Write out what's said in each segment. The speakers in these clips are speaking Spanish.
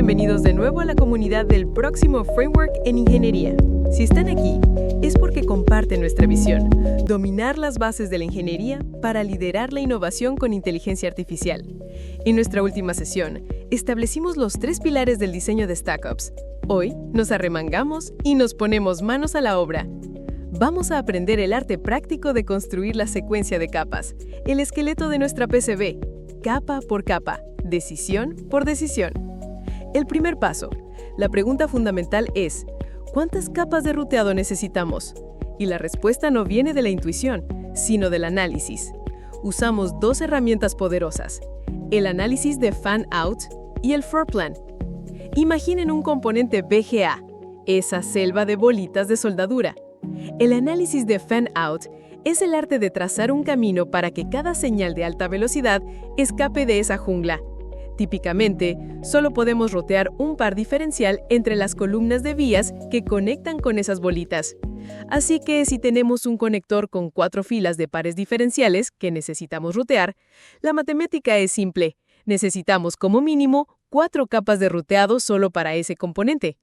Bienvenidos de nuevo a la comunidad del próximo Framework en Ingeniería. Si están aquí, es porque comparten nuestra visión, dominar las bases de la ingeniería para liderar la innovación con inteligencia artificial. En nuestra última sesión, establecimos los 3 pilares del diseño de StackOps. Hoy nos arremangamos y nos ponemos manos a la obra. Vamos a aprender el arte práctico de construir la secuencia de capas, el esqueleto de nuestra PCB, capa por capa, decisión por decisión. El primer paso. La pregunta fundamental es, ¿cuántas capas de ruteado necesitamos? Y la respuesta no viene de la intuición, sino del análisis. Usamos 2 herramientas poderosas, el análisis de fan-out y el floor plan. Imaginen un componente VGA, esa selva de bolitas de soldadura. El análisis de fan-out es el arte de trazar un camino para que cada señal de alta velocidad escape de esa jungla. Típicamente, solo podemos rotear un par diferencial entre las columnas de vías que conectan con esas bolitas. Así que si tenemos un conector con 4 filas de pares diferenciales que necesitamos rutear, la matemática es simple. Necesitamos como mínimo 4 capas de ruteado solo para ese componente.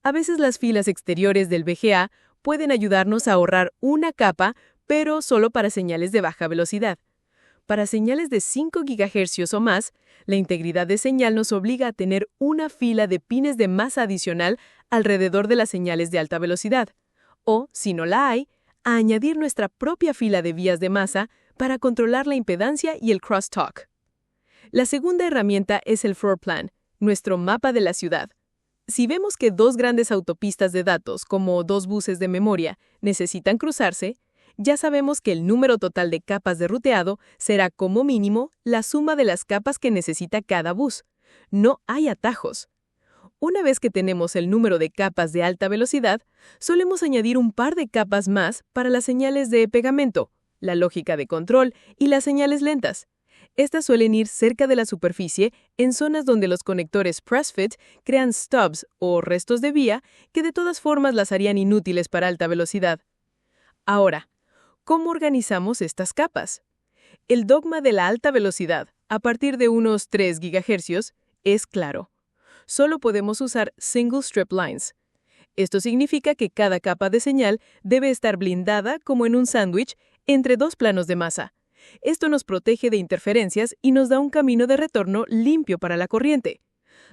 A veces las filas exteriores del VGA pueden ayudarnos a ahorrar una capa, pero solo para señales de baja velocidad. Para señales de 5 GHz o más, la integridad de señal nos obliga a tener una fila de pines de masa adicional alrededor de las señales de alta velocidad. O, si no la hay, a añadir nuestra propia fila de vías de masa para controlar la impedancia y el crosstalk. La segunda herramienta es el floor plan, nuestro mapa de la ciudad. Si vemos que 2 grandes autopistas de datos, como 2 buses de memoria, necesitan cruzarse, ya sabemos que el número total de capas de ruteado será como mínimo la suma de las capas que necesita cada bus. No hay atajos. Una vez que tenemos el número de capas de alta velocidad, solemos añadir un par de capas más para las señales de pegamento, la lógica de control y las señales lentas. Estas suelen ir cerca de la superficie en zonas donde los conectores press-fit crean stubs o restos de vía que de todas formas las harían inútiles para alta velocidad. Ahora, ¿cómo organizamos estas capas? El dogma de la alta velocidad, a partir de unos 3 GHz, es claro. Solo podemos usar single strip lines. Esto significa que cada capa de señal debe estar blindada como en un sándwich entre 2 planos de masa. Esto nos protege de interferencias y nos da un camino de retorno limpio para la corriente.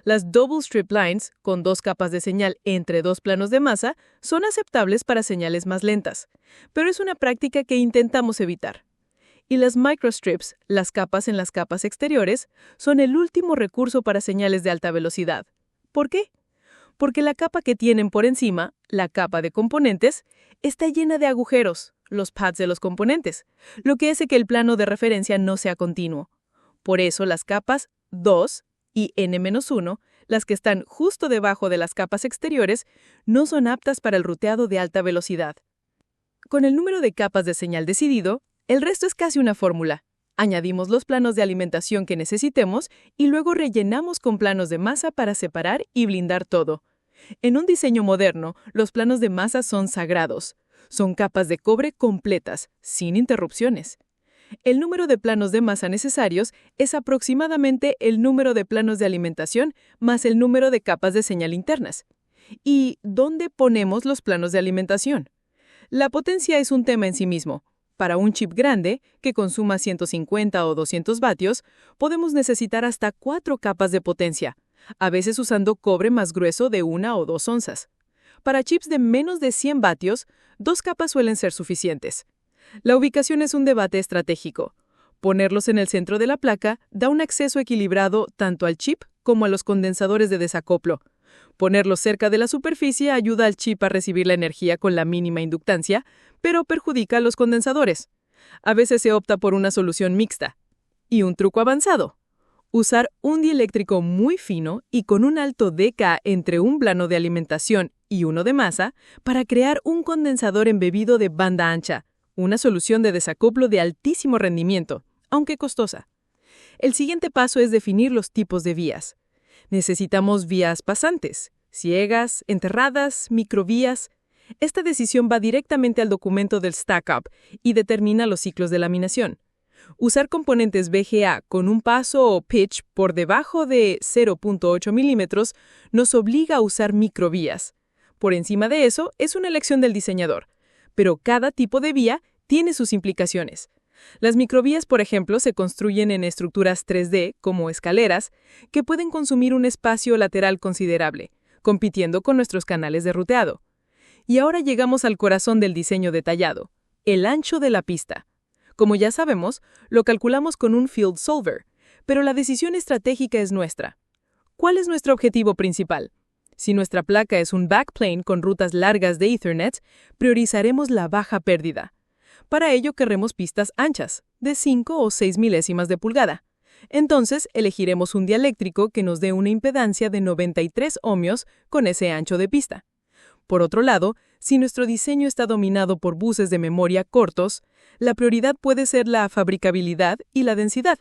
Las double strip lines, con 2 capas de señal entre 2 planos de masa, son aceptables para señales más lentas, pero es una práctica que intentamos evitar. Y las microstrips, las capas en las capas exteriores, son el último recurso para señales de alta velocidad. ¿Por qué? Porque la capa que tienen por encima, la capa de componentes, está llena de agujeros, los pads de los componentes, lo que hace que el plano de referencia no sea continuo. Por eso las capas 2 y N-1, las que están justo debajo de las capas exteriores, no son aptas para el ruteado de alta velocidad. Con el número de capas de señal decidido, el resto es casi una fórmula. Añadimos los planos de alimentación que necesitemos y luego rellenamos con planos de masa para separar y blindar todo. En un diseño moderno, los planos de masa son sagrados. Son capas de cobre completas, sin interrupciones. El número de planos de masa necesarios es aproximadamente el número de planos de alimentación más el número de capas de señal internas. ¿Y dónde ponemos los planos de alimentación? La potencia es un tema en sí mismo. Para un chip grande, que consuma 150 o 200 vatios, podemos necesitar hasta 4 capas de potencia, a veces usando cobre más grueso de 1 o 2 onzas. Para chips de menos de 100 vatios, 2 capas suelen ser suficientes. La ubicación es un debate estratégico. Ponerlos en el centro de la placa da un acceso equilibrado tanto al chip como a los condensadores de desacoplo. Ponerlos cerca de la superficie ayuda al chip a recibir la energía con la mínima inductancia, pero perjudica a los condensadores. A veces se opta por una solución mixta. Y un truco avanzado: usar un dieléctrico muy fino y con un alto dK entre un plano de alimentación y uno de masa para crear un condensador embebido de banda ancha, una solución de desacoplo de altísimo rendimiento, aunque costosa. El siguiente paso es definir los tipos de vías. Necesitamos vías pasantes, ciegas, enterradas, microvías. Esta decisión va directamente al documento del StackUp y determina los ciclos de laminación. Usar componentes VGA con un paso o pitch por debajo de 0.8 milímetros nos obliga a usar microvías. Por encima de eso, es una elección del diseñador, pero cada tipo de vía tiene sus implicaciones. Las microvías, por ejemplo, se construyen en estructuras 3D, como escaleras, que pueden consumir un espacio lateral considerable, compitiendo con nuestros canales de ruteado. Y ahora llegamos al corazón del diseño detallado, el ancho de la pista. Como ya sabemos, lo calculamos con un Field Solver, pero la decisión estratégica es nuestra. ¿Cuál es nuestro objetivo principal? Si nuestra placa es un backplane con rutas largas de Ethernet, priorizaremos la baja pérdida. Para ello querremos pistas anchas, de 5 o 6 milésimas de pulgada. Entonces, elegiremos un dieléctrico que nos dé una impedancia de 93 ohmios con ese ancho de pista. Por otro lado, si nuestro diseño está dominado por buses de memoria cortos, la prioridad puede ser la fabricabilidad y la densidad.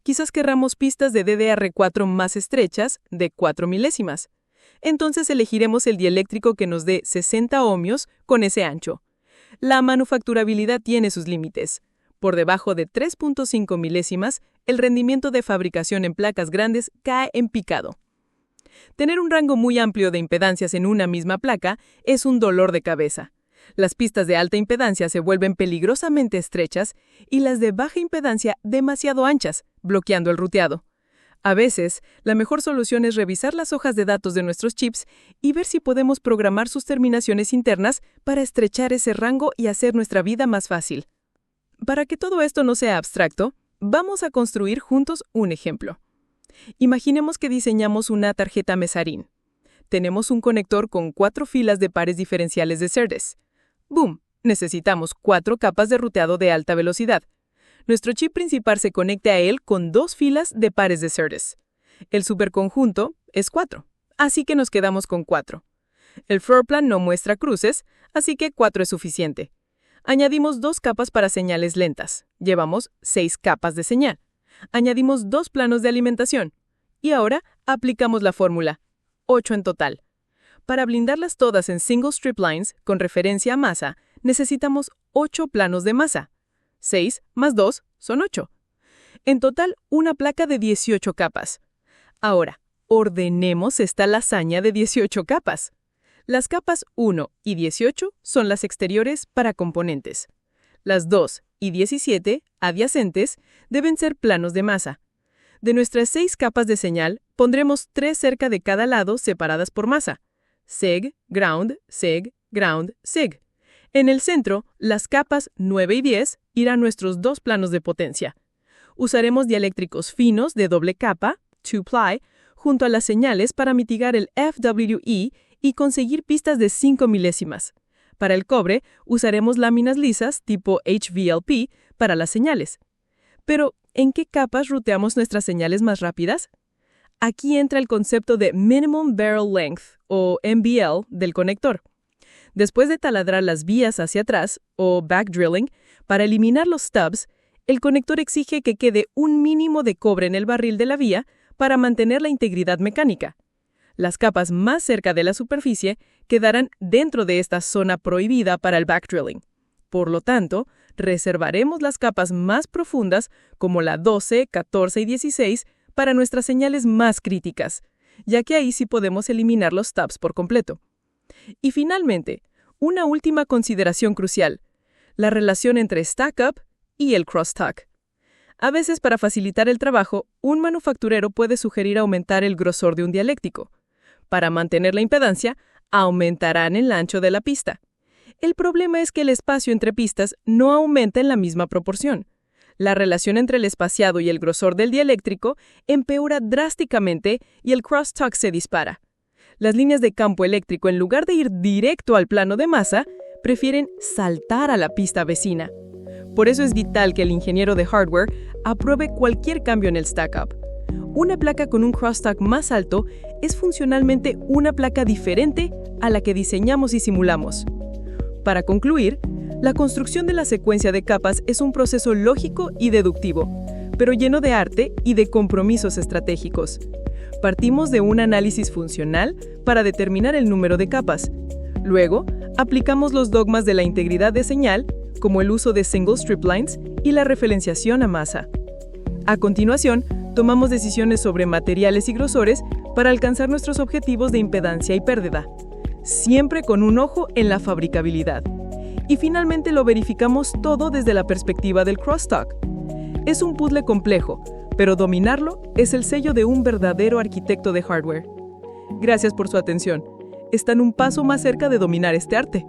Quizás querramos pistas de DDR4 más estrechas, de 4 milésimas. Entonces elegiremos el dieléctrico que nos dé 60 ohmios con ese ancho. La manufacturabilidad tiene sus límites. Por debajo de 3.5 milésimas, el rendimiento de fabricación en placas grandes cae en picado. Tener un rango muy amplio de impedancias en una misma placa es un dolor de cabeza. Las pistas de alta impedancia se vuelven peligrosamente estrechas y las de baja impedancia demasiado anchas, bloqueando el ruteado. A veces, la mejor solución es revisar las hojas de datos de nuestros chips y ver si podemos programar sus terminaciones internas para estrechar ese rango y hacer nuestra vida más fácil. Para que todo esto no sea abstracto, vamos a construir juntos un ejemplo. Imaginemos que diseñamos una tarjeta Mesarin. Tenemos un conector con 4 filas de pares diferenciales de SerDes. ¡Boom! Necesitamos 4 capas de ruteado de alta velocidad. Nuestro chip principal se conecta a él con 2 filas de pares de SerDes. El superconjunto es 4, así que nos quedamos con 4. El floor plan no muestra cruces, así que 4 es suficiente. Añadimos 2 capas para señales lentas. Llevamos 6 capas de señal. Añadimos 2 planos de alimentación. Y ahora aplicamos la fórmula. 8 en total. Para blindarlas todas en single strip lines, con referencia a masa, necesitamos 8 planos de masa. 6 más 2 son 8. En total, una placa de 18 capas. Ahora, ordenemos esta lasaña de 18 capas. Las capas 1 y 18 son las exteriores para componentes. Las 2 y 17, adyacentes, deben ser planos de masa. De nuestras 6 capas de señal, pondremos 3 cerca de cada lado separadas por masa. SIG, ground, SIG, ground, SIG. En el centro, las capas 9 y 10 irán nuestros 2 planos de potencia. Usaremos dieléctricos finos de doble capa, 2-ply, junto a las señales para mitigar el FWE y conseguir pistas de 5 milésimas. Para el cobre, usaremos láminas lisas tipo HVLP para las señales. Pero, ¿en qué capas ruteamos nuestras señales más rápidas? Aquí entra el concepto de Minimum Barrel Length, o MBL, del conector. Después de taladrar las vías hacia atrás, o backdrilling, para eliminar los stubs, el conector exige que quede un mínimo de cobre en el barril de la vía para mantener la integridad mecánica. Las capas más cerca de la superficie quedarán dentro de esta zona prohibida para el backdrilling. Por lo tanto, reservaremos las capas más profundas, como la 12, 14 y 16, para nuestras señales más críticas, ya que ahí sí podemos eliminar los stubs por completo. Y finalmente, una última consideración crucial, la relación entre stack-up y el crosstalk. A veces, para facilitar el trabajo, un manufacturero puede sugerir aumentar el grosor de un dieléctrico. Para mantener la impedancia, aumentarán el ancho de la pista. El problema es que el espacio entre pistas no aumenta en la misma proporción. La relación entre el espaciado y el grosor del dieléctrico empeora drásticamente y el crosstalk se dispara. Las líneas de campo eléctrico, en lugar de ir directo al plano de masa, prefieren saltar a la pista vecina. Por eso es vital que el ingeniero de hardware apruebe cualquier cambio en el stack-up. Una placa con un crosstalk más alto es funcionalmente una placa diferente a la que diseñamos y simulamos. Para concluir, la construcción de la secuencia de capas es un proceso lógico y deductivo, pero lleno de arte y de compromisos estratégicos. Partimos de un análisis funcional para determinar el número de capas. Luego, aplicamos los dogmas de la integridad de señal, como el uso de single strip lines y la referenciación a masa. A continuación, tomamos decisiones sobre materiales y grosores para alcanzar nuestros objetivos de impedancia y pérdida, siempre con un ojo en la fabricabilidad. Y finalmente lo verificamos todo desde la perspectiva del crosstalk. Es un puzzle complejo, pero dominarlo es el sello de un verdadero arquitecto de hardware. Gracias por su atención. Están un paso más cerca de dominar este arte.